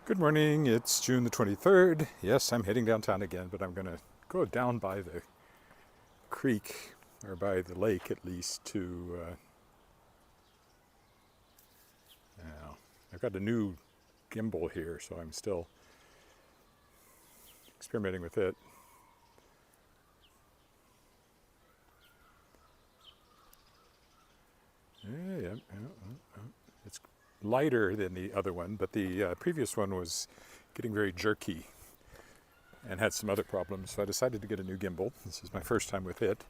Good morning, it's June the 23rd. Yes, I'm heading downtown again, but I'm going to go down by the creek, or by the lake at least, to... I've got a new gimbal here, so I'm still experimenting with it. It's lighter than the other one, but the previous one was getting very jerky and had some other problems, so I decided to get a new gimbal. This is my first time with it.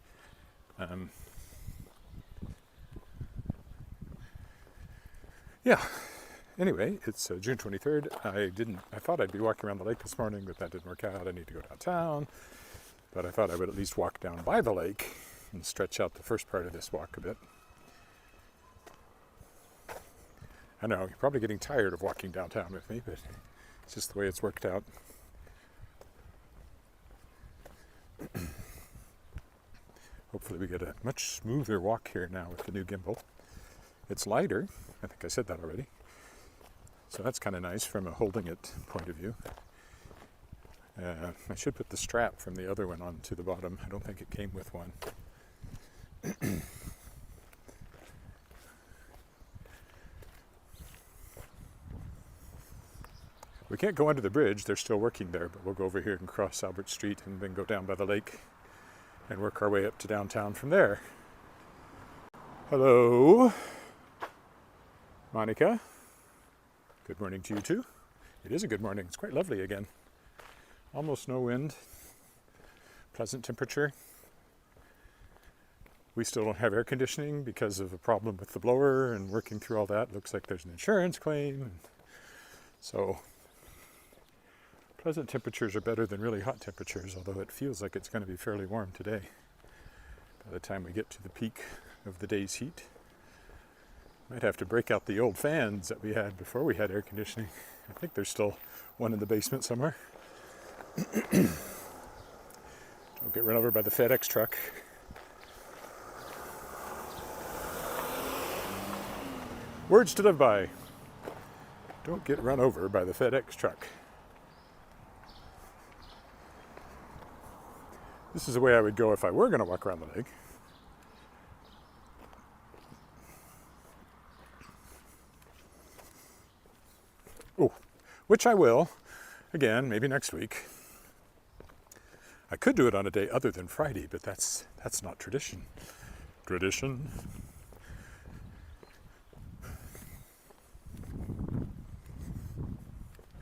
Anyway, it's June 23rd. I thought I'd be walking around the lake this morning, but that didn't work out. I need to go downtown, but I thought I would at least walk down by the lake and stretch out the first part of this walk a bit. I know, you're probably getting tired of walking downtown with me, but it's just the way it's worked out. Hopefully we get a much smoother walk here now with the new gimbal. It's lighter, I think I said that already. So that's kind of nice from a holding it point of view. I should put the strap from the other one onto the bottom. I don't think it came with one. We can't go under the bridge, they're still working there, but we'll go over here and cross Albert Street and then go down by the lake and work our way up to downtown from there. Hello, Monica. Good morning to you too. It is a good morning. It's quite lovely again. Almost no wind. Pleasant temperature. We still don't have air conditioning because of a problem with the blower, and working through all that. Looks like there's an insurance claim. So pleasant temperatures are better than really hot temperatures, although it feels like it's going to be fairly warm today by the time we get to the peak of the day's heat. Might have to break out the old fans that we had before we had air conditioning. I think there's still one in the basement somewhere. Don't get run over by the FedEx truck. Words to live by. Don't get run over by the FedEx truck. This is the way I would go if I were going to walk around the lake. Oh, which I will, again, maybe next week. I could do it on a day other than Friday, but that's not tradition. Tradition.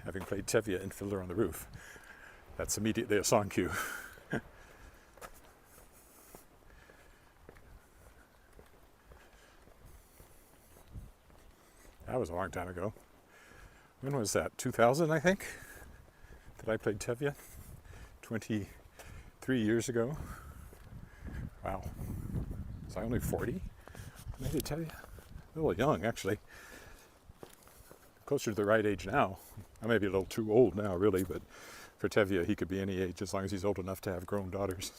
Having played Tevye in Fiddler on the Roof, that's immediately a song cue. That was a long time ago. When was that? 2000, I think? That I played Tevye? 23 years ago. Wow. Was I only 40 when I did Tevye? A little young, actually. Closer to the right age now. I may be a little too old now, really, but for Tevye, he could be any age as long as he's old enough to have grown daughters.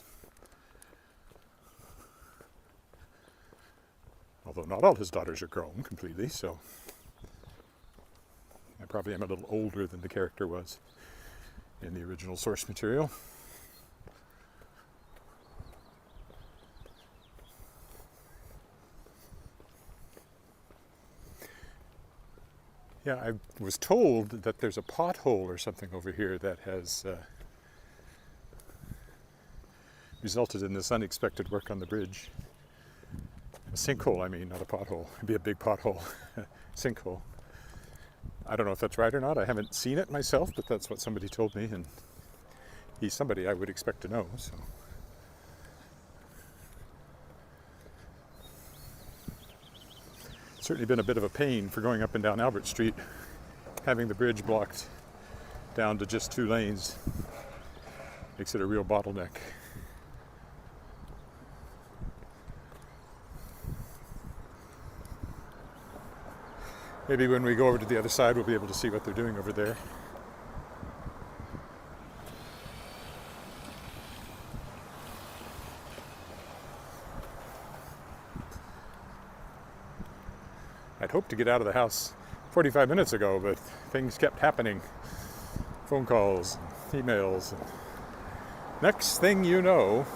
Although not all his daughters are grown completely, so I probably am a little older than the character was in the original source material. Yeah, I was told that there's a pothole or something over here that has resulted in this unexpected work on the bridge. A sinkhole, I mean, not a pothole. It'd be a big pothole. Sinkhole. I don't know if that's right or not. I haven't seen it myself, but that's what somebody told me, and he's somebody I would expect to know, so. Certainly been a bit of a pain for going up and down Albert Street, having the bridge blocked down to just 2 lanes. Makes it a real bottleneck. Maybe when we go over to the other side, we'll be able to see what they're doing over there. I'd hoped to get out of the house 45 minutes ago, but things kept happening. Phone calls, emails. Next thing you know,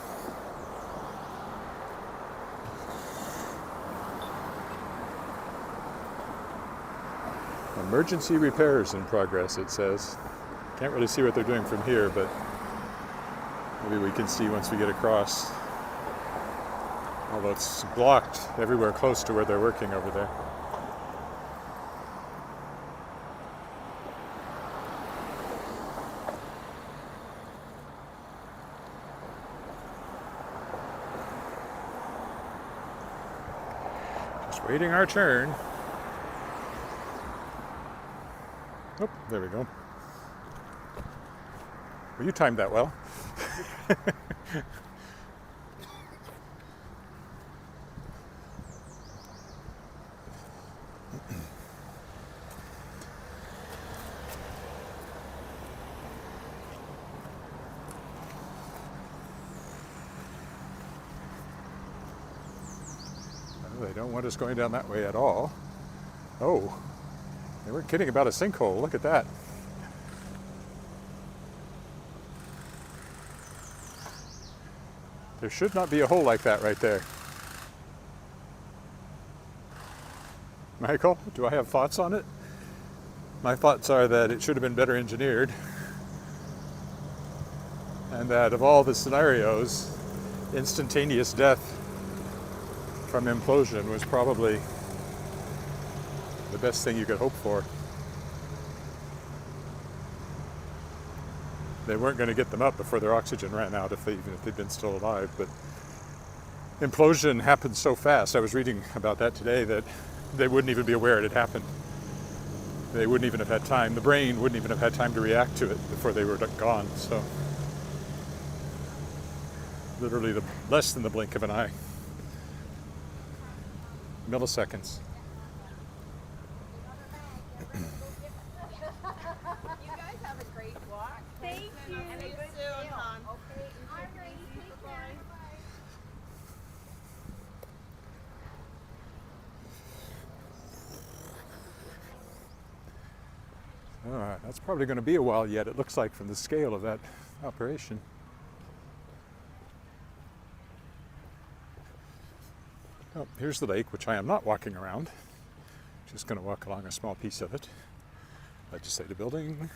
emergency repairs in progress, it says. Can't really see what they're doing from here, but maybe we can see once we get across. Although it's blocked everywhere close to where they're working over there. Just waiting our turn. Oh, there we go. Well, you timed that well. They don't want us going down that way at all. Oh, they weren't kidding about a sinkhole. Look at that. There should not be a hole like that right there. Michael, do I have thoughts on it? My thoughts are that it should have been better engineered, and that of all the scenarios, instantaneous death from implosion was probably the best thing you could hope for. They weren't going to get them up before their oxygen ran out, even if they'd been still alive. But implosion happens so fast. I was reading about that today, that they wouldn't even be aware it had happened. They wouldn't even have had time. The brain wouldn't even have had time to react to it before they were gone. So literally less than the blink of an eye. Milliseconds. That's probably going to be a while yet, it looks like, from the scale of that operation. Oh, here's the lake, which I am not walking around. Just going to walk along a small piece of it. Legislative building.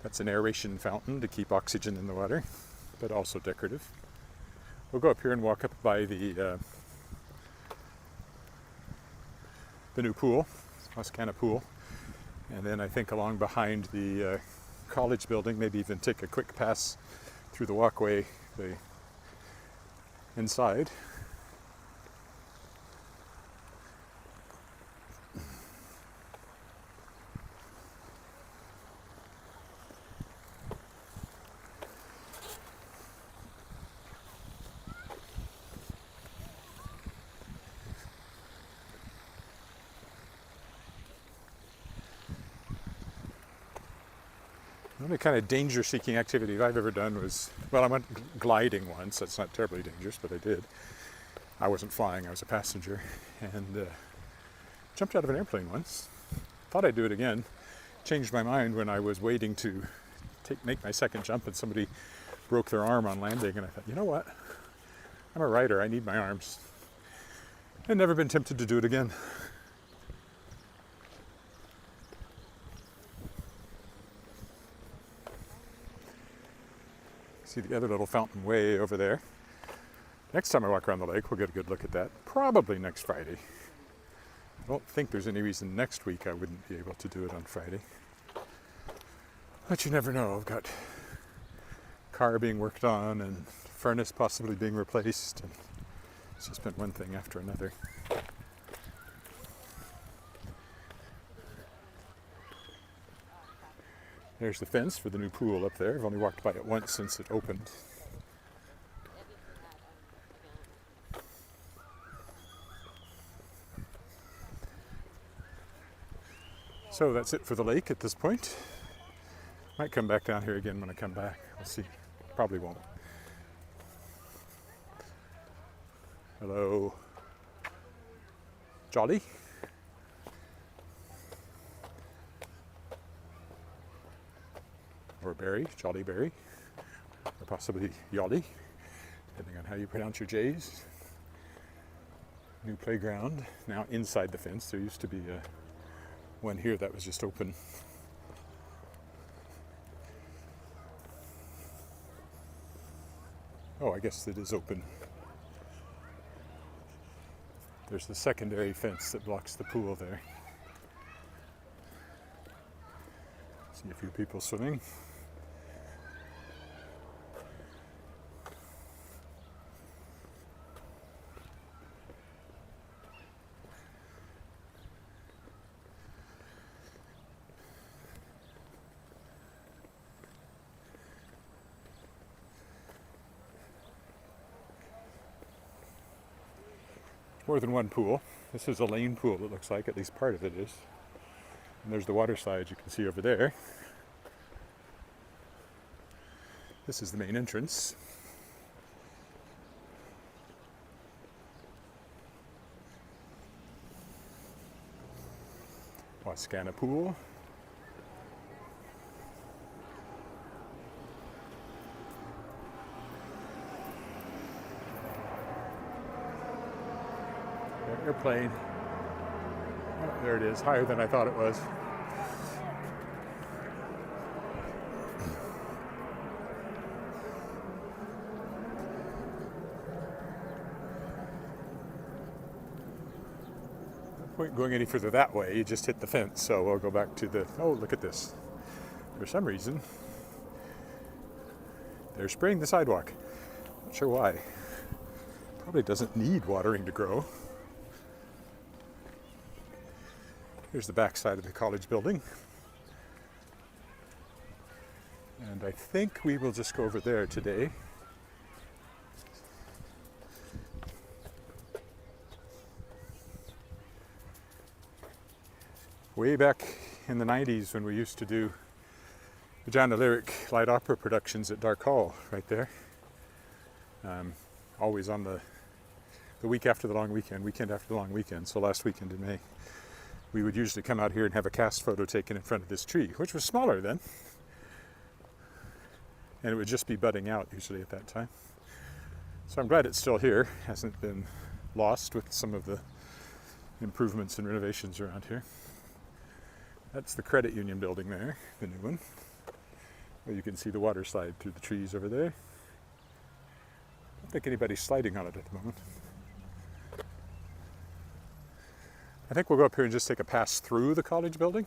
That's an aeration fountain to keep oxygen in the water, but also decorative. We'll go up here and walk up by the new pool, Wascana pool, and then I think along behind the college building, maybe even take a quick pass through the walkway inside. The only kind of danger-seeking activity I've ever done was, well, I went gliding once. That's not terribly dangerous, but I did. I wasn't flying, I was a passenger, and jumped out of an airplane once. Thought I'd do it again. Changed my mind when I was waiting to make my second jump, and somebody broke their arm on landing, and I thought, you know what? I'm a writer, I need my arms. I've never been tempted to do it again. See the other little fountain way over there. Next time I walk around the lake, we'll get a good look at that. Probably next Friday. I don't think there's any reason next week I wouldn't be able to do it on Friday. But you never know. I've got car being worked on and furnace possibly being replaced. And it's just been one thing after another. There's the fence for the new pool up there. I've only walked by it once since it opened. So that's it for the lake at this point. Might come back down here again when I come back. We'll see. Probably won't. Hello, Jolly. Or Berry, Jolly Berry, or possibly Yolly, depending on how you pronounce your J's. New playground, now inside the fence. There used to be one here that was just open. Oh, I guess it is open. There's the secondary fence that blocks the pool there. See a few people swimming. More than one pool. This is a lane pool, it looks like, at least part of it is. And there's the water slide you can see over there. This is the main entrance. Wascana pool. Airplane. Oh, there it is, higher than I thought it was. No point going any further that way, you just hit the fence, so we'll go back to the, oh, look at this. For some reason, they're spraying the sidewalk. Not sure why. Probably doesn't need watering to grow. Here's the back side of the college building. And I think we will just go over there today. Way back in the 90s when we used to do Regina Lyric light opera productions at Dark Hall, right there. Always on the week after the long weekend after the long weekend, so last weekend in May. We would usually come out here and have a cast photo taken in front of this tree, which was smaller then. And it would just be budding out usually at that time. So I'm glad it's still here, hasn't been lost with some of the improvements and renovations around here. That's the credit union building there, the new one. Well, you can see the water slide through the trees over there. I don't think anybody's sliding on it at the moment. I think we'll go up here and just take a pass through the college building.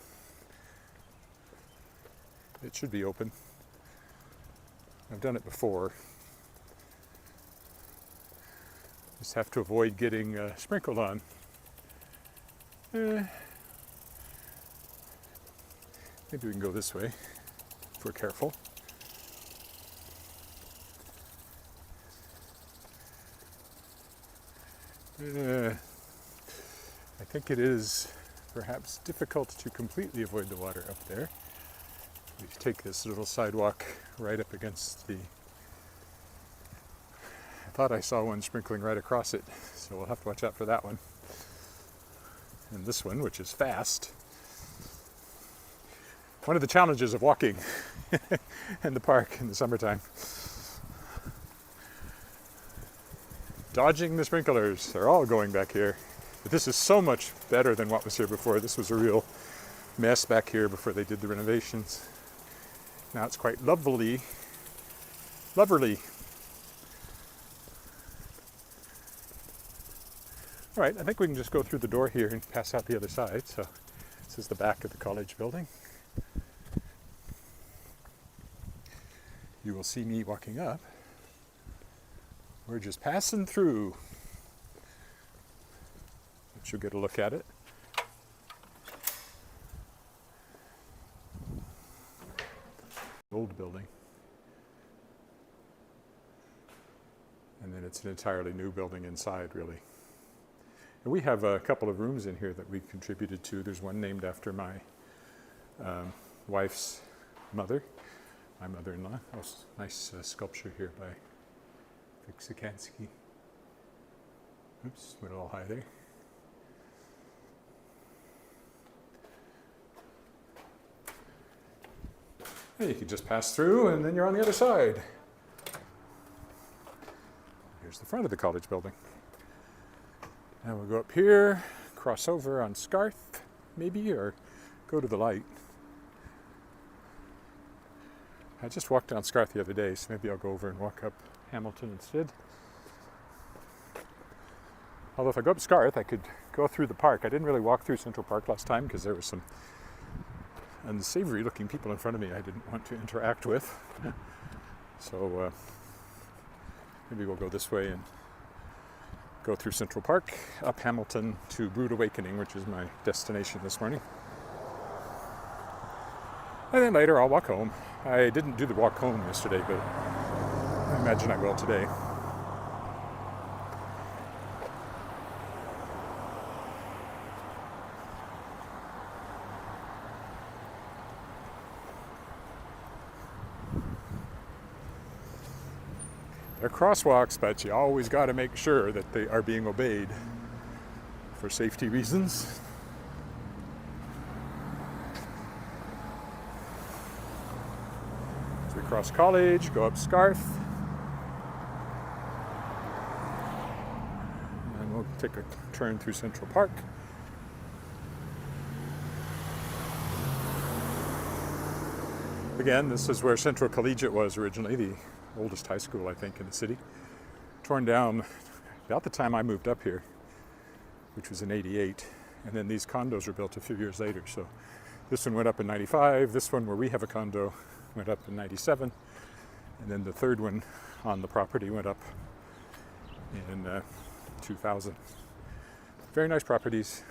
It should be open. I've done it before. Just have to avoid getting sprinkled on. Maybe we can go this way if we're careful. I think it is perhaps difficult to completely avoid the water up there. We take this little sidewalk right up against the... I thought I saw one sprinkling right across it, so we'll have to watch out for that one. And this one, which is fast. One of the challenges of walking in the park in the summertime. Dodging the sprinklers. They're all going back here. But this is so much better than what was here before. This was a real mess back here before they did the renovations. Now it's quite lovely. Loverly. All right, I think we can just go through the door here and pass out the other side. So this is the back of the college building. You will see me walking up. We're just passing through. But you'll get a look at it. Old building. And then it's an entirely new building inside, really. And we have a couple of rooms in here that we contributed to. There's one named after my wife's mother, my mother-in-law. Nice sculpture here by Wascana Centre. Oops, went a little high there. And you can just pass through and then you're on the other side. Here's the front of the college building. Now we'll go up here, cross over on Scarth, maybe, or go to the light. I just walked down Scarth the other day, so maybe I'll go over and walk up Hamilton instead. Although if I go up Scarth, I could go through the park. I didn't really walk through Central Park last time because there were some unsavory looking people in front of me I didn't want to interact with. So maybe we'll go this way and go through Central Park, up Hamilton to Brood Awakening, which is my destination this morning. And then later I'll walk home. I didn't do the walk home yesterday, but I imagine I will today. They're crosswalks, but you always got to make sure that they are being obeyed for safety reasons. So we cross College, go up Scarth, and we'll take a turn through Central Park. Again, this is where Central Collegiate was originally, the oldest high school, I think, in the city. Torn down about the time I moved up here, which was in '88, and then these condos were built a few years later. So this one went up in '95, this one where we have a condo went up in '97, and then the third one on the property went up in 2000. Very nice properties,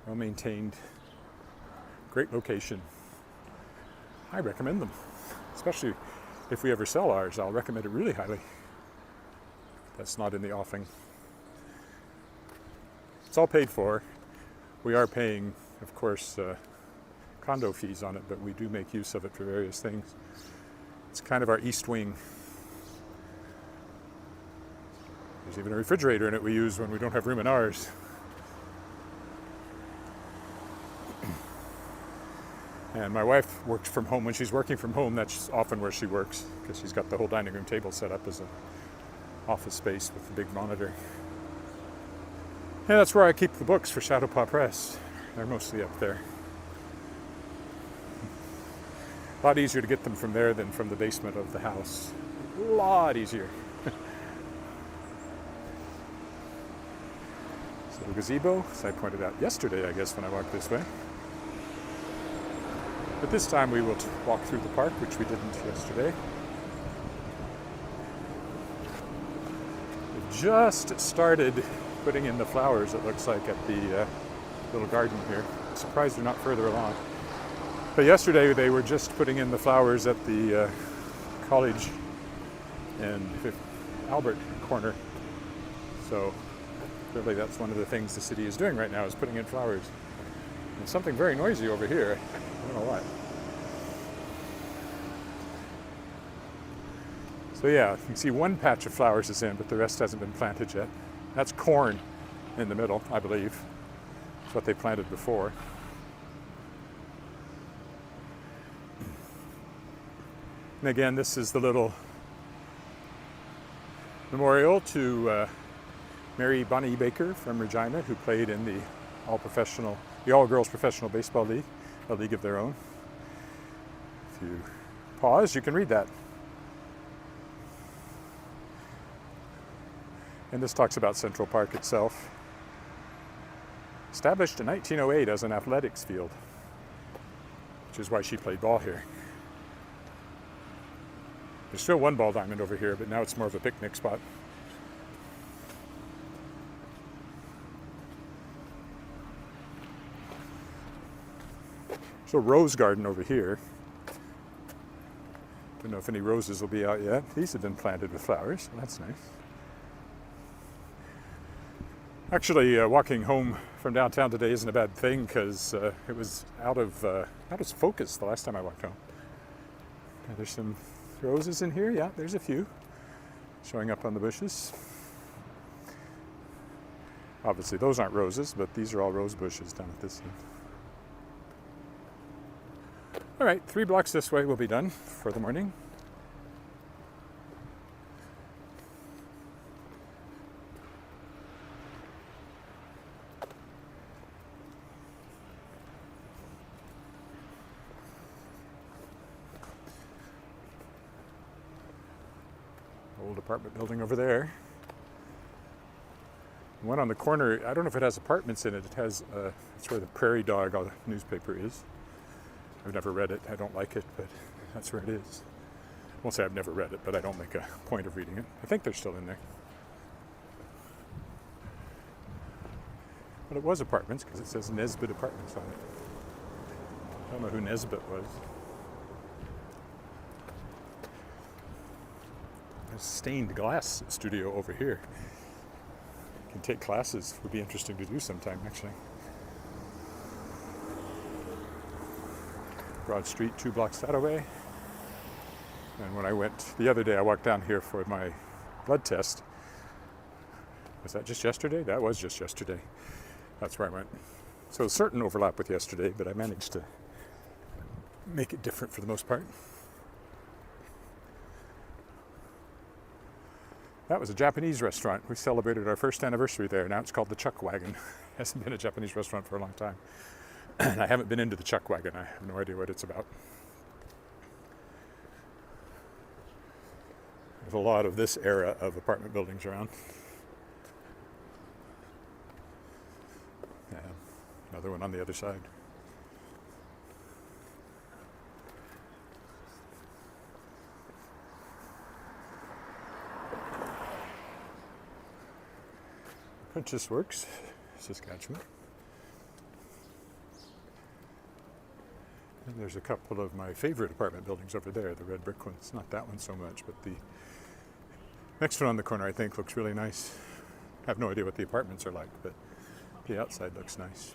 well maintained, great location. I recommend them, especially if we ever sell ours. I'll recommend it really highly. That's not in the offing. It's all paid for. We are paying, of course, condo fees on it, but we do make use of it for various things. It's kind of our east wing. There's even a refrigerator in it we use when we don't have room in ours. And my wife works from home. When she's working from home, that's often where she works, because she's got the whole dining room table set up as an office space with the big monitor. And that's where I keep the books for Shadow Paw Press. They're mostly up there. A lot easier to get them from there than from the basement of the house. A lot easier. So the gazebo, as I pointed out yesterday, I guess, when I walked this way. But this time we will walk through the park, which we didn't yesterday. We've just started putting in the flowers, it looks like, at the little garden here. I'm surprised they're not further along. But yesterday they were just putting in the flowers at the College and Albert corner. So clearly that's one of the things the city is doing right now, is putting in flowers. And something very noisy over here. I don't know what. So yeah, you can see one patch of flowers is in, but the rest hasn't been planted yet. That's corn in the middle, I believe. It's what they planted before. And again, this is the little memorial to Mary Bonnie Baker from Regina, who played in the all-girls professional baseball league, a league of their own. If you pause, you can read that. And this talks about Central Park itself. Established in 1908 as an athletics field, which is why she played ball here. There's still one ball diamond over here, but now it's more of a picnic spot. So rose garden over here. Don't know if any roses will be out yet. These have been planted with flowers. Well, that's nice. Actually, walking home from downtown today isn't a bad thing, because it was out of focus the last time I walked home. There's some roses in here. Yeah, there's a few showing up on the bushes. Obviously those aren't roses, but these are all rose bushes down at this end. All right, 3 blocks this way will be done for the morning. Old apartment building over there. One on the corner, I don't know if it has apartments in it. It has, it's where the Prairie Dog newspaper is. I've never read it. I don't like it, but that's where it is. I won't say I've never read it, but I don't make a point of reading it. I think they're still in there. But it was apartments because it says Nesbitt Apartments on it. I don't know who Nesbitt was. There's a stained glass studio over here. You can take classes. Would be interesting to do sometime, actually. Broad Street, 2 blocks that away. And when I went the other day, I walked down here for my blood test. Was that just yesterday? That was just yesterday. That's where I went. So a certain overlap with yesterday, but I managed to make it different for the most part. That was a Japanese restaurant. We celebrated our first anniversary there. Now it's called the Chuck Wagon. It hasn't been a Japanese restaurant for a long time. And I haven't been into the Chuck Wagon. I have no idea what it's about. There's a lot of this era of apartment buildings around. Yeah, another one on the other side. Apprentice Works, Saskatchewan. And there's a couple of my favorite apartment buildings over there, the red brick ones. Not that one so much, but the next one on the corner I think looks really nice. I have no idea what the apartments are like, but the outside looks nice.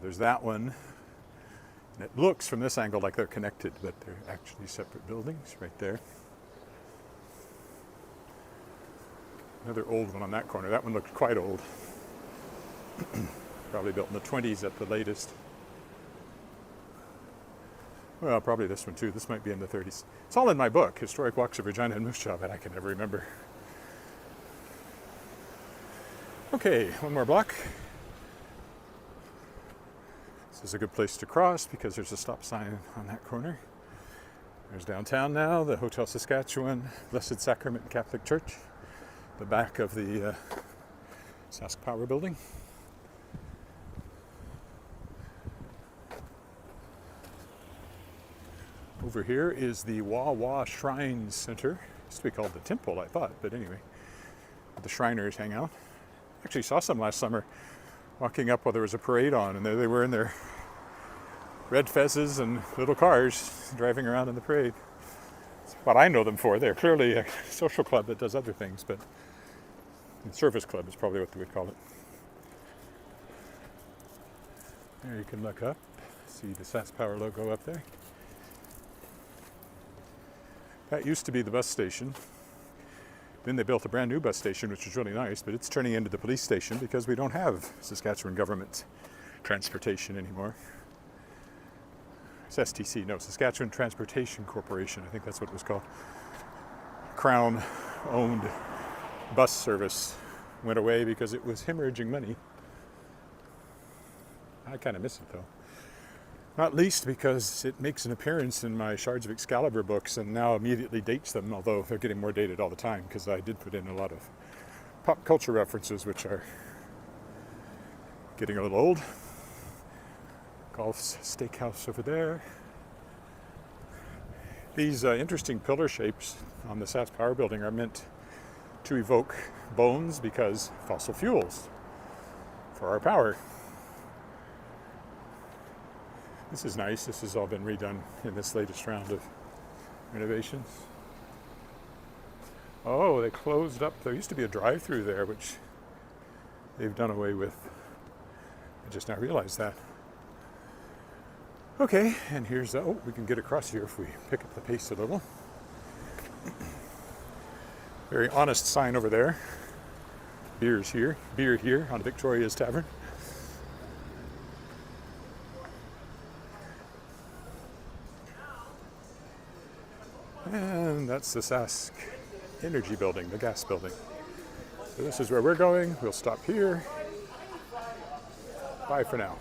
There's that one. And it looks from this angle like they're connected, but they're actually separate buildings right there. Another old one on that corner. That one looked quite old. Probably built in the 20s at the latest. Well, probably this one too. This might be in the 30s. It's all in my book, Historic Walks of Regina and Moose Jaw, but I can never remember. Okay, one more block. This is a good place to cross because there's a stop sign on that corner. There's downtown now, the Hotel Saskatchewan, Blessed Sacrament Catholic Church, the back of the Sask Power Building. Over here is the Wawa Shrine Centre. It used to be called the Temple, I thought, but anyway, the Shriners hang out. Actually saw some last summer walking up while there was a parade on, and there they were in their red fezzes and little cars driving around in the parade. That's what I know them for. They're clearly a social club that does other things, but service club is probably what they would call it. There you can look up, see the Sask Power logo up there. That used to be the bus station. Then they built a brand new bus station, which is really nice, but it's turning into the police station because we don't have Saskatchewan government transportation anymore. It's STC, no, Saskatchewan Transportation Corporation. I think that's what it was called. Crown-owned bus service went away because it was hemorrhaging money. I kind of miss it though. Not least because it makes an appearance in my Shards of Excalibur books and now immediately dates them, although they're getting more dated all the time because I did put in a lot of pop culture references which are getting a little old. Golf's Steakhouse over there. These interesting pillar shapes on the Sask Power Building are meant to evoke bones because fossil fuels for our power. This is nice. This has all been redone in this latest round of renovations. Oh, they closed up. There used to be a drive-through there, which they've done away with. I just now realized that. Okay, and here's, we can get across here if we pick up the pace a little. Very honest sign over there. beer here on Victoria's Tavern. And that's the Sask Energy Building, the gas building. So this is where we're going. We'll stop here. Bye for now.